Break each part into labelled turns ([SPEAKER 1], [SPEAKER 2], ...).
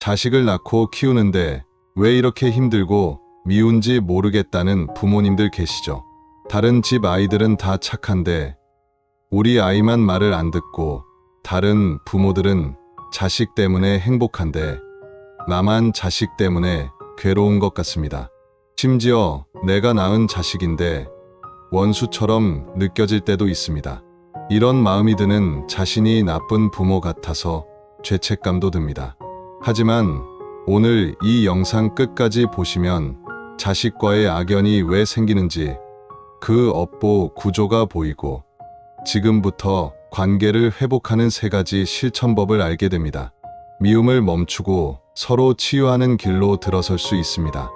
[SPEAKER 1] 자식을 낳고 키우는데 왜 이렇게 힘들고 미운지 모르겠다는 부모님들 계시죠. 다른 집 아이들은 다 착한데 우리 아이만 말을 안 듣고, 다른 부모들은 자식 때문에 행복한데 나만 자식 때문에 괴로운 것 같습니다. 심지어 내가 낳은 자식인데 원수처럼 느껴질 때도 있습니다. 이런 마음이 드는 자신이 나쁜 부모 같아서 죄책감도 듭니다. 하지만 오늘 이 영상 끝까지 보시면 자식과의 악연이 왜 생기는지, 그 업보 구조가 보이고 지금부터 관계를 회복하는 3가지 실천법을 알게 됩니다. 미움을 멈추고 서로 치유하는 길로 들어설 수 있습니다.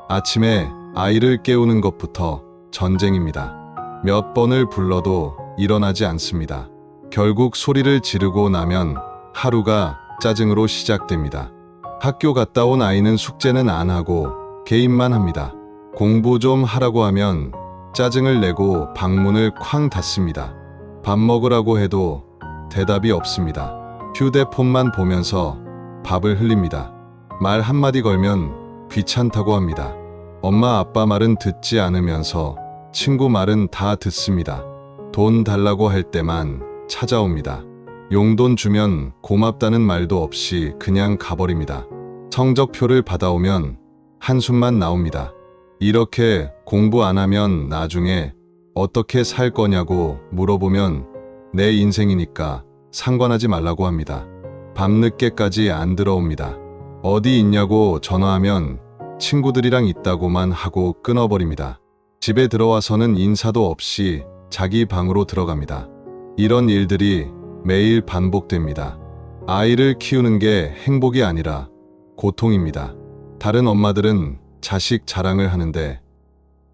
[SPEAKER 1] 아침에 아이를 깨우는 것부터 전쟁입니다. 몇 번을 불러도 일어나지 않습니다. 결국 소리를 지르고 나면 하루가 짜증으로 시작됩니다. 학교 갔다 온 아이는 숙제는 안 하고 게임만 합니다. 공부 좀 하라고 하면 짜증을 내고 방문을 쾅 닫습니다. 밥 먹으라고 해도 대답이 없습니다. 휴대폰만 보면서 밥을 흘립니다. 말 한마디 걸면 귀찮다고 합니다. 엄마 아빠 말은 듣지 않으면서 친구 말은 다 듣습니다. 돈 달라고 할 때만 찾아옵니다. 용돈 주면 고맙다는 말도 없이 그냥 가버립니다. 성적표를 받아오면 한숨만 나옵니다. 이렇게 공부 안 하면 나중에 어떻게 살 거냐고 물어보면 내 인생이니까 상관하지 말라고 합니다. 밤늦게까지 안 들어옵니다. 어디 있냐고 전화하면 친구들이랑 있다고만 하고 끊어버립니다. 집에 들어와서는 인사도 없이 자기 방으로 들어갑니다. 이런 일들이 매일 반복됩니다. 아이를 키우는 게 행복이 아니라 고통입니다. 다른 엄마들은 자식 자랑을 하는데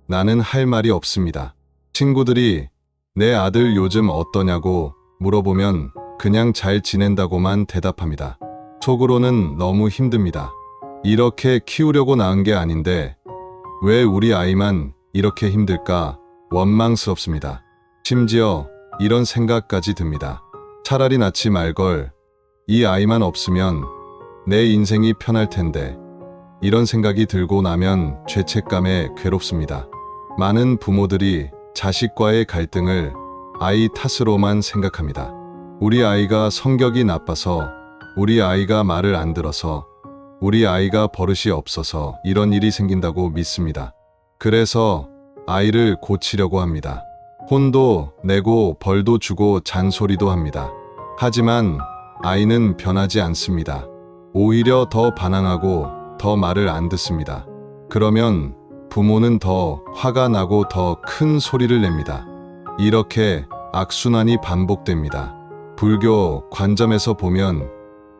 [SPEAKER 1] 나는 할 말이 없습니다. 친구들이 내 아들 요즘 어떠냐고 물어보면 그냥 잘 지낸다고만 대답합니다. 속으로는 너무 힘듭니다. 이렇게 키우려고 낳은 게 아닌데 왜 우리 아이만 이렇게 힘들까 원망스럽습니다. 심지어 이런 생각까지 듭니다. 차라리 낳지 말걸. 이 아이만 없으면 내 인생이 편할 텐데. 이런 생각이 들고 나면 죄책감에 괴롭습니다. 많은 부모들이 자식과의 갈등을 아이 탓으로만 생각합니다. 우리 아이가 성격이 나빠서, 우리 아이가 말을 안 들어서, 우리 아이가 버릇이 없어서 이런 일이 생긴다고 믿습니다. 그래서 아이를 고치려고 합니다. 혼도 내고 벌도 주고 잔소리도 합니다. 하지만 아이는 변하지 않습니다. 오히려 더 반항하고 더 말을 안 듣습니다. 그러면 부모는 더 화가 나고 더 큰 소리를 냅니다. 이렇게 악순환이 반복됩니다. 불교 관점에서 보면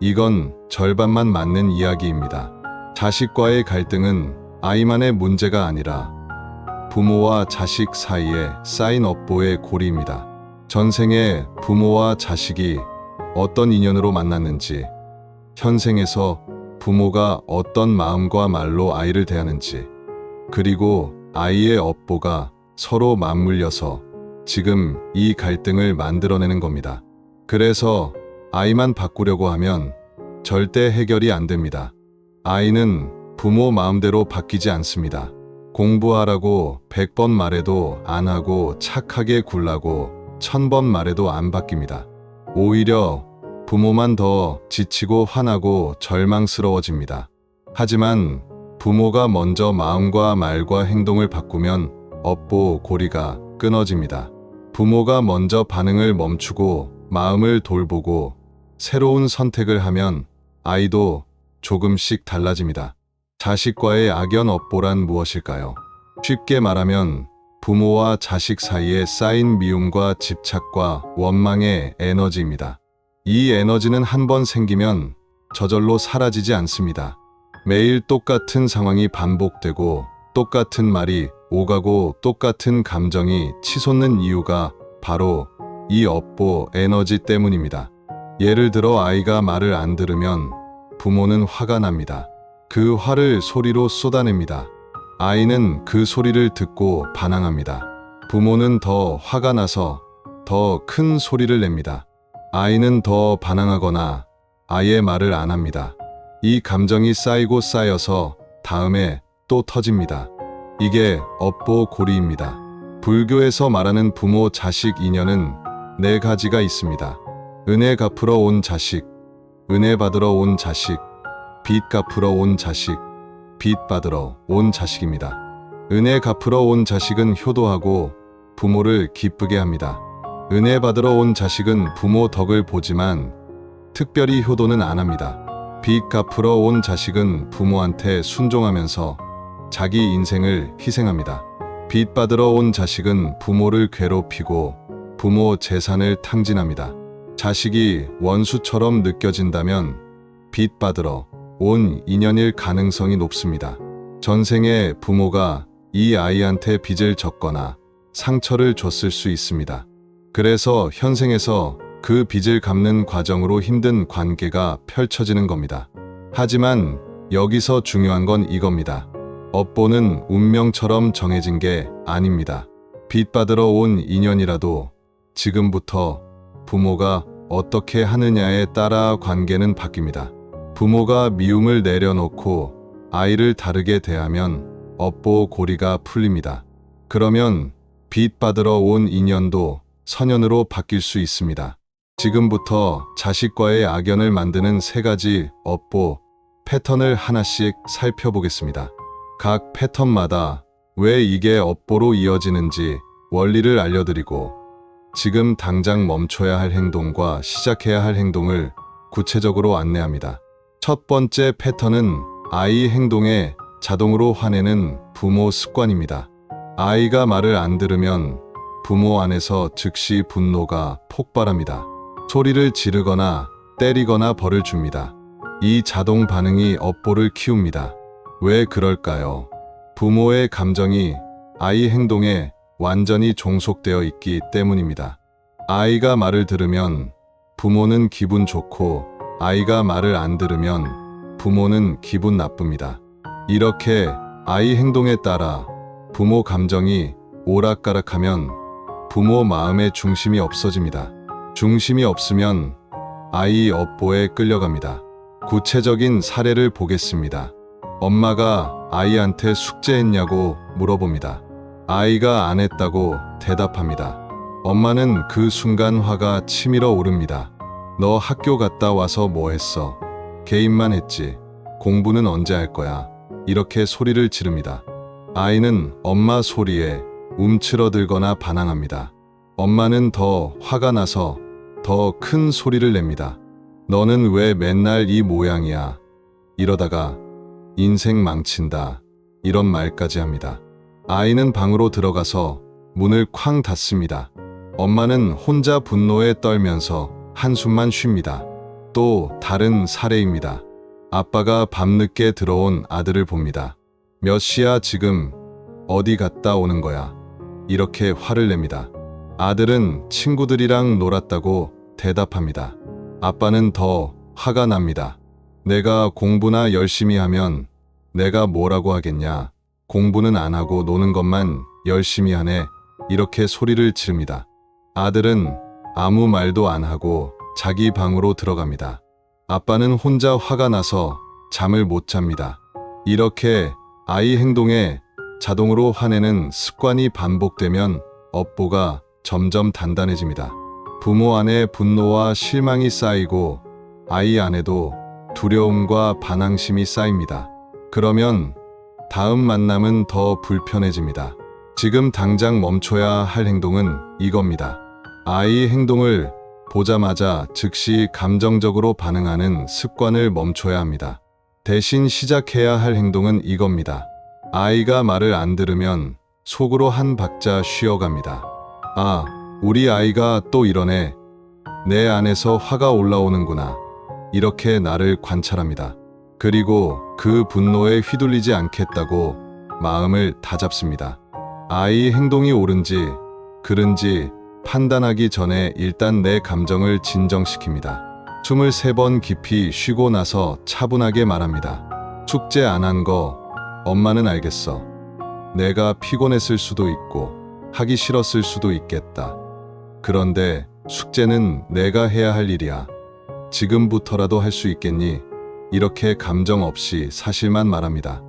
[SPEAKER 1] 이건 절반만 맞는 이야기입니다. 자식과의 갈등은 아이만의 문제가 아니라 부모와 자식 사이에 쌓인 업보의 고리입니다. 전생에 부모와 자식이 어떤 인연으로 만났는지, 현생에서 부모가 어떤 마음과 말로 아이를 대하는지, 그리고 아이의 업보가 서로 맞물려서 지금 이 갈등을 만들어내는 겁니다. 그래서 아이만 바꾸려고 하면 절대 해결이 안 됩니다. 아이는 부모 마음대로 바뀌지 않습니다. 공부하라고 100번 말해도 안 하고 착하게 굴라고 1000번 말해도 안 바뀝니다. 오히려 부모만 더 지치고 화나고 절망스러워집니다. 하지만 부모가 먼저 마음과 말과 행동을 바꾸면 업보 고리가 끊어집니다. 부모가 먼저 반응을 멈추고 마음을 돌보고 새로운 선택을 하면 아이도 조금씩 달라집니다. 자식과의 악연 업보란 무엇일까요? 쉽게 말하면 부모와 자식 사이에 쌓인 미움과 집착과 원망의 에너지입니다. 이 에너지는 한 번 생기면 저절로 사라지지 않습니다. 매일 똑같은 상황이 반복되고 똑같은 말이 오가고 똑같은 감정이 치솟는 이유가 바로 이 업보 에너지 때문입니다. 예를 들어 아이가 말을 안 들으면 부모는 화가 납니다. 그 화를 소리로 쏟아냅니다. 아이는 그 소리를 듣고 반항합니다. 부모는 더 화가 나서 더 큰 소리를 냅니다. 아이는 더 반항하거나 아예 말을 안 합니다. 이 감정이 쌓이고 쌓여서 다음에 또 터집니다. 이게 업보 고리입니다. 불교에서 말하는 부모 자식 인연은 네 가지가 있습니다. 은혜 갚으러 온 자식, 은혜 받으러 온 자식, 빚 갚으러 온 자식, 빚 받으러 온 자식입니다. 은혜 갚으러 온 자식은 효도하고 부모를 기쁘게 합니다. 은혜 받으러 온 자식은 부모 덕을 보지만 특별히 효도는 안 합니다. 빚 갚으러 온 자식은 부모한테 순종하면서 자기 인생을 희생합니다. 빚 받으러 온 자식은 부모를 괴롭히고 부모 재산을 탕진합니다. 자식이 원수처럼 느껴진다면 빚 받으러 온 인연일 가능성이 높습니다. 전생에 부모가 이 아이한테 빚을 졌거나 상처를 줬을 수 있습니다. 그래서 현생에서 그 빚을 갚는 과정으로 힘든 관계가 펼쳐지는 겁니다. 하지만 여기서 중요한 건 이겁니다. 업보는 운명처럼 정해진 게 아닙니다. 빚 받으러 온 인연이라도 지금부터 부모가 어떻게 하느냐에 따라 관계는 바뀝니다. 부모가 미움을 내려놓고 아이를 다르게 대하면 업보 고리가 풀립니다. 그러면 빚 받으러 온 인연도 선연으로 바뀔 수 있습니다. 지금부터 자식과의 악연을 만드는 세 가지 업보 패턴을 하나씩 살펴보겠습니다. 각 패턴마다 왜 이게 업보로 이어지는지 원리를 알려드리고 지금 당장 멈춰야 할 행동과 시작해야 할 행동을 구체적으로 안내합니다. 첫 번째 패턴은 아이 행동에 자동으로 화내는 부모 습관입니다. 아이가 말을 안 들으면 부모 안에서 즉시 분노가 폭발합니다. 소리를 지르거나 때리거나 벌을 줍니다. 이 자동 반응이 업보를 키웁니다. 왜 그럴까요? 부모의 감정이 아이 행동에 완전히 종속되어 있기 때문입니다. 아이가 말을 들으면 부모는 기분 좋고 아이가 말을 안 들으면 부모는 기분 나쁩니다. 이렇게 아이 행동에 따라 부모 감정이 오락가락하면 부모 마음의 중심이 없어집니다. 중심이 없으면 아이 업보에 끌려갑니다. 구체적인 사례를 보겠습니다. 엄마가 아이한테 숙제했냐고 물어봅니다. 아이가 안 했다고 대답합니다. 엄마는 그 순간 화가 치밀어 오릅니다. 너 학교 갔다 와서 뭐 했어? 게임만 했지. 공부는 언제 할 거야? 이렇게 소리를 지릅니다. 아이는 엄마 소리에 움츠러들거나 반항합니다. 엄마는 더 화가 나서 더 큰 소리를 냅니다. 너는 왜 맨날 이 모양이야? 이러다가 인생 망친다. 이런 말까지 합니다. 아이는 방으로 들어가서 문을 쾅 닫습니다. 엄마는 혼자 분노에 떨면서 한숨만 쉽니다. 또 다른 사례입니다. 아빠가 밤늦게 들어온 아들을 봅니다. 몇 시야 지금? 어디 갔다 오는 거야? 이렇게 화를 냅니다. 아들은 친구들이랑 놀았다고 대답합니다. 아빠는 더 화가 납니다. 내가 공부나 열심히 하면 내가 뭐라고 하겠냐? 공부는 안 하고 노는 것만 열심히 하네. 이렇게 소리를 지릅니다. 아들은 아무 말도 안 하고 자기 방으로 들어갑니다. 아빠는 혼자 화가 나서 잠을 못 잡니다. 이렇게 아이 행동에 자동으로 화내는 습관이 반복되면 업보가 점점 단단해집니다. 부모 안에 분노와 실망이 쌓이고 아이 안에도 두려움과 반항심이 쌓입니다. 그러면 다음 만남은 더 불편해집니다. 지금 당장 멈춰야 할 행동은 이겁니다. 아이 행동을 보자마자 즉시 감정적으로 반응하는 습관을 멈춰야 합니다. 대신 시작해야 할 행동은 이겁니다. 아이가 말을 안 들으면 속으로 한 박자 쉬어갑니다. 아, 우리 아이가 또 이러네. 내 안에서 화가 올라오는구나. 이렇게 나를 관찰합니다. 그리고 그 분노에 휘둘리지 않겠다고 마음을 다잡습니다. 아이 행동이 옳은지 그른지 판단하기 전에 일단 내 감정을 진정시킵니다. 23번 깊이 쉬고 나서 차분하게 말합니다. 숙제 안 한 거 엄마는 알겠어. 내가 피곤했을 수도 있고 하기 싫었을 수도 있겠다. 그런데 숙제는 내가 해야 할 일이야. 지금부터라도 할 수 있겠니? 이렇게 감정 없이 사실만 말합니다.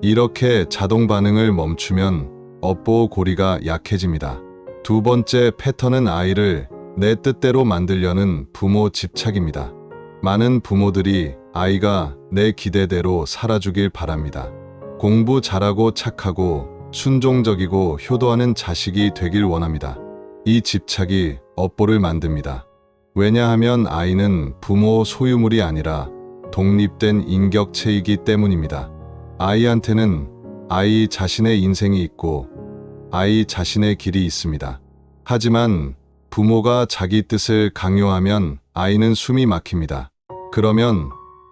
[SPEAKER 1] 이렇게 자동 반응을 멈추면 업보 고리가 약해집니다. 두 번째 패턴은 아이를 내 뜻대로 만들려는 부모 집착입니다. 많은 부모들이 아이가 내 기대대로 살아주길 바랍니다. 공부 잘하고 착하고 순종적이고 효도하는 자식이 되길 원합니다. 이 집착이 업보를 만듭니다. 왜냐하면 아이는 부모 소유물이 아니라 독립된 인격체이기 때문입니다. 아이한테는 아이 자신의 인생이 있고 아이 자신의 길이 있습니다. 하지만 부모가 자기 뜻을 강요하면 아이는 숨이 막힙니다. 그러면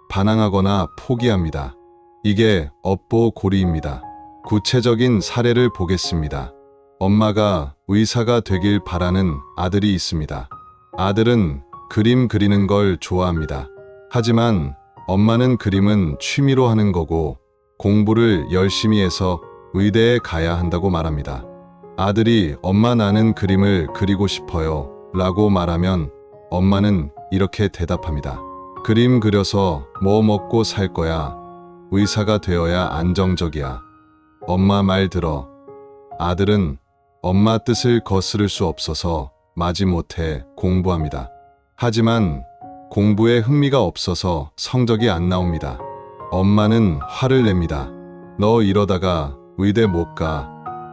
[SPEAKER 1] 반항하거나 포기합니다. 이게 업보 고리입니다. 구체적인 사례를 보겠습니다. 엄마가 의사가 되길 바라는 아들이 있습니다. 아들은 그림 그리는 걸 좋아합니다. 하지만 엄마는 그림은 취미로 하는 거고 공부를 열심히 해서 의대에 가야 한다고 말합니다. 아들이 엄마 나는 그림을 그리고 싶어요 라고 말하면 엄마는 이렇게 대답합니다. 그림 그려서 뭐 먹고 살 거야. 의사가 되어야 안정적이야. 엄마 말 들어. 아들은 엄마 뜻을 거스를 수 없어서 마지못해 공부합니다. 하지만 공부에 흥미가 없어서 성적이 안 나옵니다. 엄마는 화를 냅니다. 너 이러다가 의대 못 가.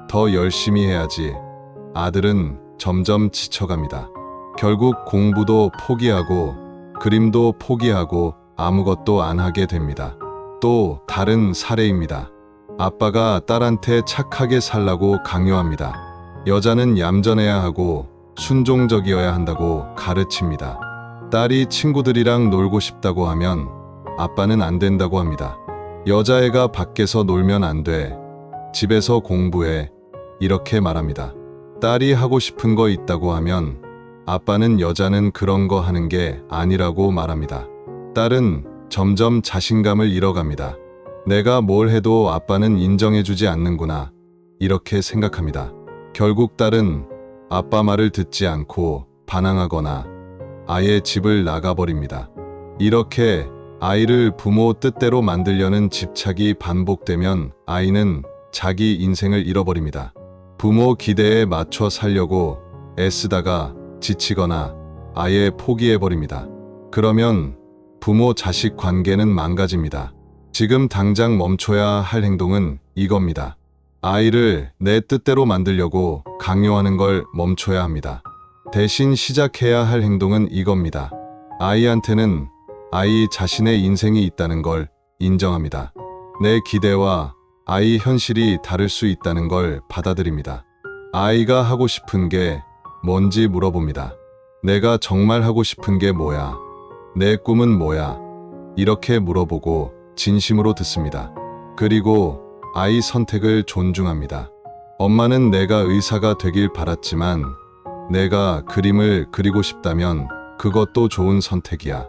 [SPEAKER 1] 더 열심히 해야지. 아들은 점점 지쳐갑니다. 결국 공부도 포기하고 그림도 포기하고 아무것도 안 하게 됩니다. 또 다른 사례입니다. 아빠가 딸한테 착하게 살라고 강요합니다. 여자는 얌전해야 하고 순종적이어야 한다고 가르칩니다. 딸이 친구들이랑 놀고 싶다고 하면 아빠는 안 된다고 합니다. 여자애가 밖에서 놀면 안 돼. 집에서 공부해. 이렇게 말합니다. 딸이 하고 싶은 거 있다고 하면 아빠는 여자는 그런 거 하는 게 아니라고 말합니다. 딸은 점점 자신감을 잃어갑니다. 내가 뭘 해도 아빠는 인정해주지 않는구나. 이렇게 생각합니다. 결국 딸은 아빠 말을 듣지 않고 반항하거나 아예 집을 나가버립니다. 이렇게 아이를 부모 뜻대로 만들려는 집착이 반복되면 아이는 자기 인생을 잃어버립니다. 부모 기대에 맞춰 살려고 애쓰다가 지치거나 아예 포기해버립니다. 그러면 부모 자식 관계는 망가집니다. 지금 당장 멈춰야 할 행동은 이겁니다. 아이를 내 뜻대로 만들려고 강요하는 걸 멈춰야 합니다. 대신 시작해야 할 행동은 이겁니다. 아이한테는 아이 자신의 인생이 있다는 걸 인정합니다. 내 기대와 아이 현실이 다를 수 있다는 걸 받아들입니다. 아이가 하고 싶은 게 뭔지 물어봅니다. 내가 정말 하고 싶은 게 뭐야? 내 꿈은 뭐야? 이렇게 물어보고 진심으로 듣습니다. 그리고 아이 선택을 존중합니다. 엄마는 내가 의사가 되길 바랐지만 내가 그림을 그리고 싶다면 그것도 좋은 선택이야.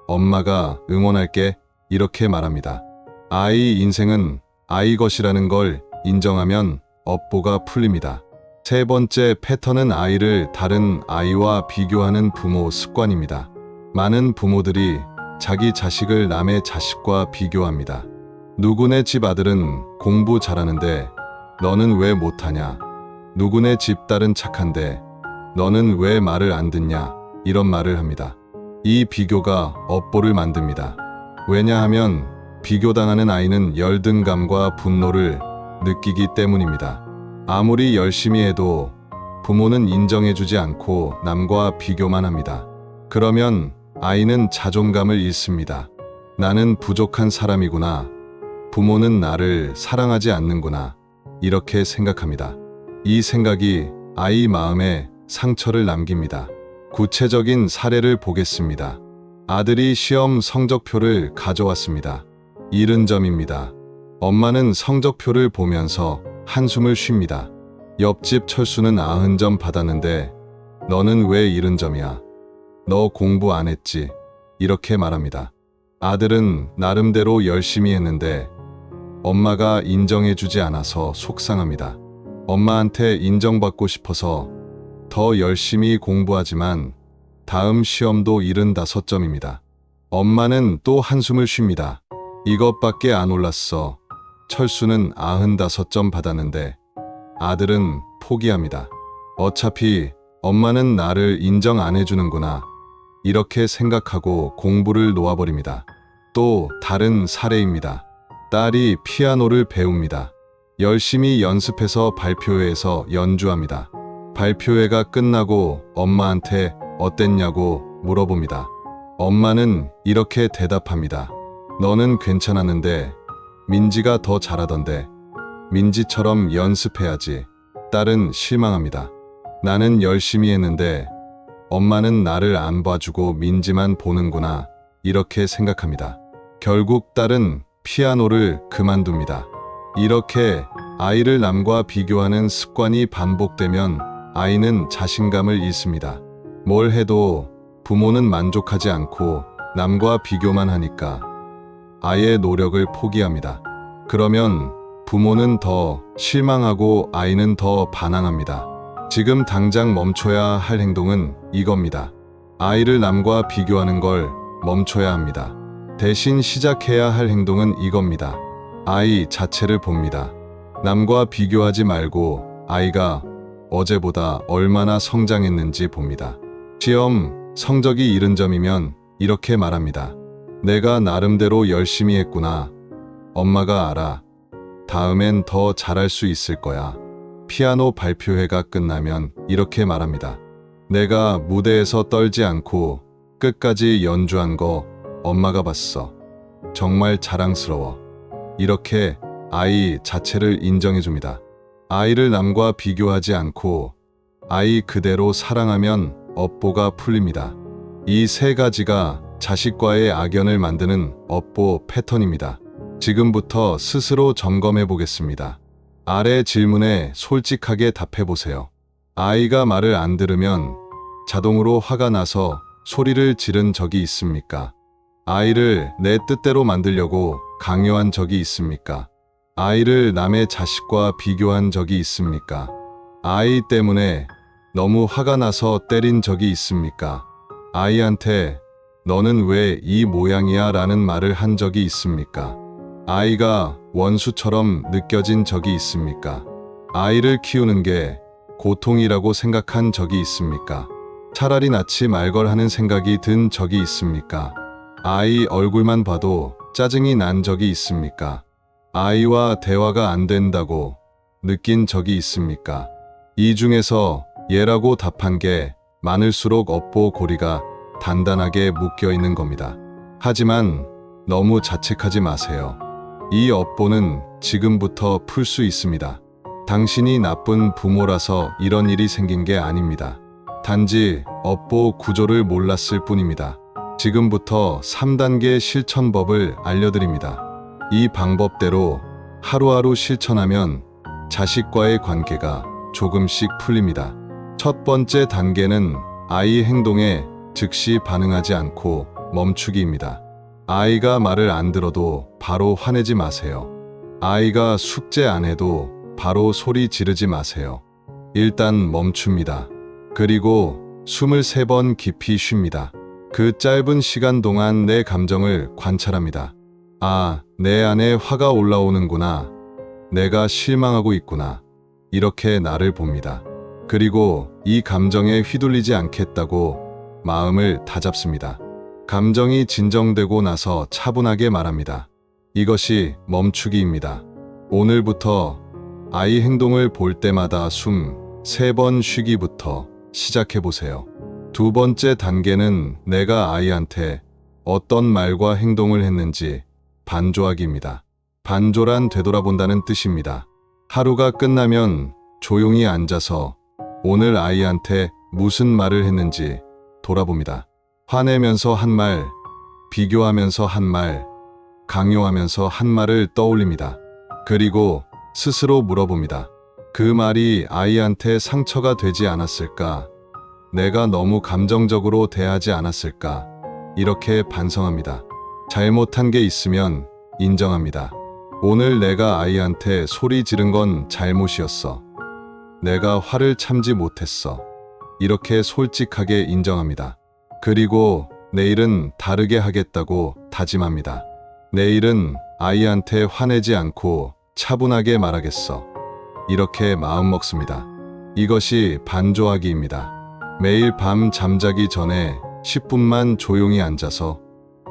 [SPEAKER 1] 엄마가 응원할게. 이렇게 말합니다. 아이 인생은 아이 것이라는 걸 인정하면 업보가 풀립니다. 세 번째 패턴은 아이를 다른 아이와 비교하는 부모 습관입니다. 많은 부모들이 자기 자식을 남의 자식과 비교합니다. 누구네 집 아들은 공부 잘하는데 너는 왜 못하냐? 누구네 집 딸은 착한데 너는 왜 말을 안 듣냐? 이런 말을 합니다. 이 비교가 업보를 만듭니다. 왜냐하면 비교당하는 아이는 열등감과 분노를 느끼기 때문입니다. 아무리 열심히 해도 부모는 인정해주지 않고 남과 비교만 합니다. 그러면 아이는 자존감을 잃습니다. 나는 부족한 사람이구나. 부모는 나를 사랑하지 않는구나. 이렇게 생각합니다. 이 생각이 아이 마음에 상처를 남깁니다. 구체적인 사례를 보겠습니다. 아들이 시험 성적표를 가져왔습니다. 70점입니다. 엄마는 성적표를 보면서 한숨을 쉽니다. 옆집 철수는 90점 받았는데 너는 왜 70점이야? 너 공부 안 했지? 이렇게 말합니다. 아들은 나름대로 열심히 했는데 엄마가 인정해주지 않아서 속상합니다. 엄마한테 인정받고 싶어서 더 열심히 공부하지만 다음 시험도 75점입니다. 엄마는 또 한숨을 쉽니다. 이것밖에 안 올랐어. 철수는 95점 받았는데 아들은 포기합니다. 어차피 엄마는 나를 인정 안 해주는구나. 이렇게 생각하고 공부를 놓아버립니다. 또 다른 사례입니다. 딸이 피아노를 배웁니다. 열심히 연습해서 발표회에서 연주합니다. 발표회가 끝나고 엄마한테 어땠냐고 물어봅니다. 엄마는 이렇게 대답합니다. 너는 괜찮았는데 민지가 더 잘하던데. 민지처럼 연습해야지. 딸은 실망합니다. 나는 열심히 했는데 엄마는 나를 안 봐주고 민지만 보는구나. 이렇게 생각합니다. 결국 딸은 피아노를 그만둡니다. 이렇게 아이를 남과 비교하는 습관이 반복되면 아이는 자신감을 잃습니다. 뭘 해도 부모는 만족하지 않고 남과 비교만 하니까 아이의 노력을 포기합니다. 그러면 부모는 더 실망하고 아이는 더 반항합니다. 지금 당장 멈춰야 할 행동은 이겁니다. 아이를 남과 비교하는 걸 멈춰야 합니다. 대신 시작해야 할 행동은 이겁니다. 아이 자체를 봅니다. 남과 비교하지 말고 아이가 어제보다 얼마나 성장했는지 봅니다. 시험 성적이 70점이면 이렇게 말합니다. 내가 나름대로 열심히 했구나. 엄마가 알아. 다음엔 더 잘할 수 있을 거야. 피아노 발표회가 끝나면 이렇게 말합니다. 내가 무대에서 떨지 않고 끝까지 연주한 거 엄마가 봤어. 정말 자랑스러워. 이렇게 아이 자체를 인정해줍니다. 아이를 남과 비교하지 않고 아이 그대로 사랑하면 업보가 풀립니다. 이 세 가지가 자식과의 악연을 만드는 업보 패턴입니다. 지금부터 스스로 점검해 보겠습니다. 아래 질문에 솔직하게 답해 보세요. 아이가 말을 안 들으면 자동으로 화가 나서 소리를 지른 적이 있습니까? 아이를 내 뜻대로 만들려고 강요한 적이 있습니까? 아이를 남의 자식과 비교한 적이 있습니까? 아이 때문에 너무 화가 나서 때린 적이 있습니까? 아이한테 너는 왜 이 모양이야 라는 말을 한 적이 있습니까? 아이가 원수처럼 느껴진 적이 있습니까? 아이를 키우는 게 고통이라고 생각한 적이 있습니까? 차라리 낳지 말걸 하는 생각이 든 적이 있습니까? 아이 얼굴만 봐도 짜증이 난 적이 있습니까? 아이와 대화가 안 된다고 느낀 적이 있습니까? 이 중에서 예라고 답한 게 많을수록 업보 고리가 단단하게 묶여 있는 겁니다. 하지만 너무 자책하지 마세요. 이 업보는 지금부터 풀 수 있습니다. 당신이 나쁜 부모라서 이런 일이 생긴 게 아닙니다. 단지 업보 구조를 몰랐을 뿐입니다. 지금부터 3단계 실천법을 알려드립니다. 이 방법대로 하루하루 실천하면 자식과의 관계가 조금씩 풀립니다. 첫 번째 단계는 아이 행동에 즉시 반응하지 않고 멈추기입니다. 아이가 말을 안 들어도 바로 화내지 마세요. 아이가 숙제 안 해도 바로 소리 지르지 마세요. 일단 멈춥니다. 그리고 23번 깊이 쉽니다. 그 짧은 시간 동안 내 감정을 관찰합니다. 아, 내 안에 화가 올라오는구나. 내가 실망하고 있구나. 이렇게 나를 봅니다. 그리고 이 감정에 휘둘리지 않겠다고 마음을 다잡습니다. 감정이 진정되고 나서 차분하게 말합니다. 이것이 멈추기입니다. 오늘부터 아이 행동을 볼 때마다 숨 3번 쉬기부터 시작해보세요. 두 번째 단계는 내가 아이한테 어떤 말과 행동을 했는지 반조하기입니다. 반조란 되돌아본다는 뜻입니다. 하루가 끝나면 조용히 앉아서 오늘 아이한테 무슨 말을 했는지 돌아봅니다. 화내면서 한 말, 비교하면서 한 말, 강요하면서 한 말을 떠올립니다. 그리고 스스로 물어봅니다. 그 말이 아이한테 상처가 되지 않았을까? 내가 너무 감정적으로 대하지 않았을까? 이렇게 반성합니다. 잘못한 게 있으면 인정합니다. 오늘 내가 아이한테 소리 지른 건 잘못이었어. 내가 화를 참지 못했어. 이렇게 솔직하게 인정합니다. 그리고 내일은 다르게 하겠다고 다짐합니다. 내일은 아이한테 화내지 않고 차분하게 말하겠어. 이렇게 마음먹습니다. 이것이 반조하기입니다. 매일 밤 잠자기 전에 10분만 조용히 앉아서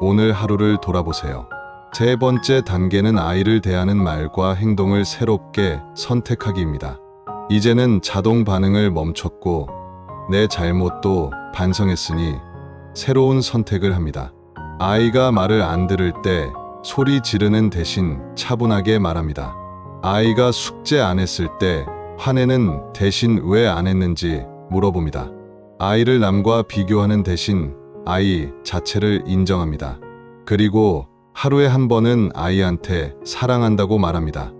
[SPEAKER 1] 오늘 하루를 돌아보세요. 세 번째 단계는 아이를 대하는 말과 행동을 새롭게 선택하기입니다. 이제는 자동 반응을 멈췄고 내 잘못도 반성했으니 새로운 선택을 합니다. 아이가 말을 안 들을 때 소리 지르는 대신 차분하게 말합니다. 아이가 숙제 안 했을 때 화내는 대신 왜 안 했는지 물어봅니다. 아이를 남과 비교하는 대신 아이 자체를 인정합니다. 그리고 하루에 한 번은 아이한테 사랑한다고 말합니다.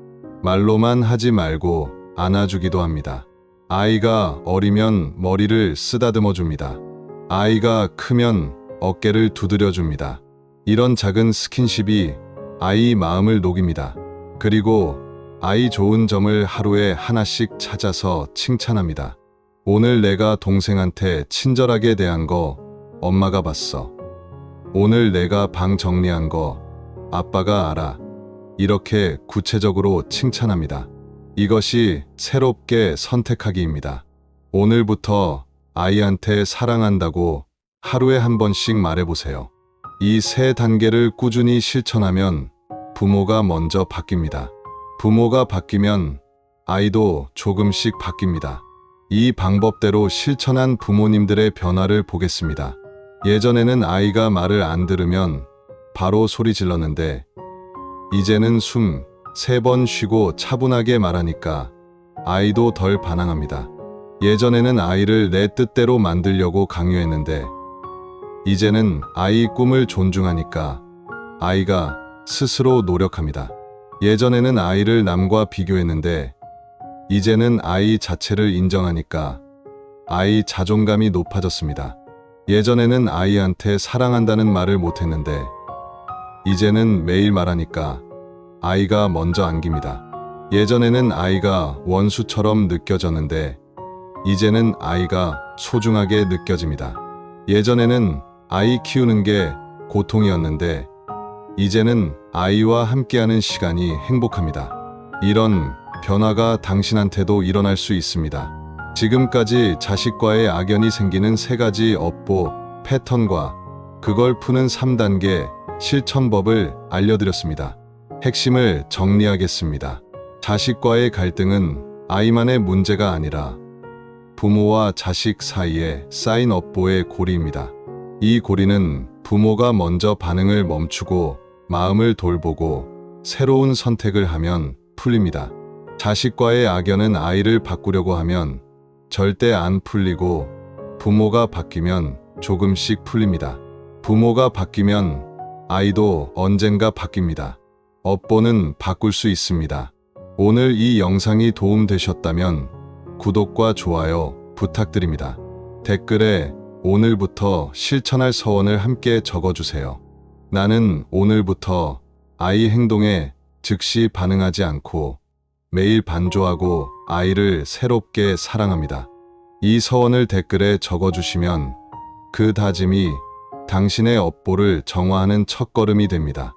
[SPEAKER 1] 말로만 하지 말고 안아주기도 합니다. 아이가 어리면 머리를 쓰다듬어 줍니다. 아이가 크면 어깨를 두드려 줍니다. 이런 작은 스킨십이 아이 마음을 녹입니다. 그리고 아이 좋은 점을 하루에 하나씩 찾아서 칭찬합니다. 오늘 내가 동생한테 친절하게 대한 거 엄마가 봤어. 오늘 내가 방 정리한 거 아빠가 알아. 이렇게 구체적으로 칭찬합니다. 이것이 새롭게 선택하기입니다. 오늘부터 아이한테 사랑한다고 하루에 한 번씩 말해보세요. 이 세 단계를 꾸준히 실천하면 부모가 먼저 바뀝니다. 부모가 바뀌면 아이도 조금씩 바뀝니다. 이 방법대로 실천한 부모님들의 변화를 보겠습니다. 예전에는 아이가 말을 안 들으면 바로 소리 질렀는데 이제는 숨 3번 쉬고 차분하게 말하니까 아이도 덜 반항합니다. 예전에는 아이를 내 뜻대로 만들려고 강요했는데 이제는 아이 꿈을 존중하니까 아이가 스스로 노력합니다. 예전에는 아이를 남과 비교했는데 이제는 아이 자체를 인정하니까 아이 자존감이 높아졌습니다. 예전에는 아이한테 사랑한다는 말을 못했는데 이제는 매일 말하니까 아이가 먼저 안깁니다. 예전에는 아이가 원수처럼 느껴졌는데 이제는 아이가 소중하게 느껴집니다. 예전에는 아이 키우는 게 고통이었는데 이제는 아이와 함께하는 시간이 행복합니다. 이런 변화가 당신한테도 일어날 수 있습니다. 지금까지 자식과의 악연이 생기는 3가지 업보 패턴과 그걸 푸는 3단계 실천법을 알려드렸습니다. 핵심을 정리하겠습니다. 자식과의 갈등은 아이만의 문제가 아니라 부모와 자식 사이에 쌓인 업보의 고리입니다. 이 고리는 부모가 먼저 반응을 멈추고 마음을 돌보고 새로운 선택을 하면 풀립니다. 자식과의 악연은 아이를 바꾸려고 하면 절대 안 풀리고 부모가 바뀌면 조금씩 풀립니다. 부모가 바뀌면 아이도 언젠가 바뀝니다. 업보는 바꿀 수 있습니다. 오늘 이 영상이 도움되셨다면 구독과 좋아요 부탁드립니다. 댓글에 오늘부터 실천할 서원을 함께 적어주세요. 나는 오늘부터 아이 행동에 즉시 반응하지 않고 매일 반조하고 아이를 새롭게 사랑합니다. 이 서원을 댓글에 적어주시면 그 다짐이 당신의 업보를 정화하는 첫걸음이 됩니다.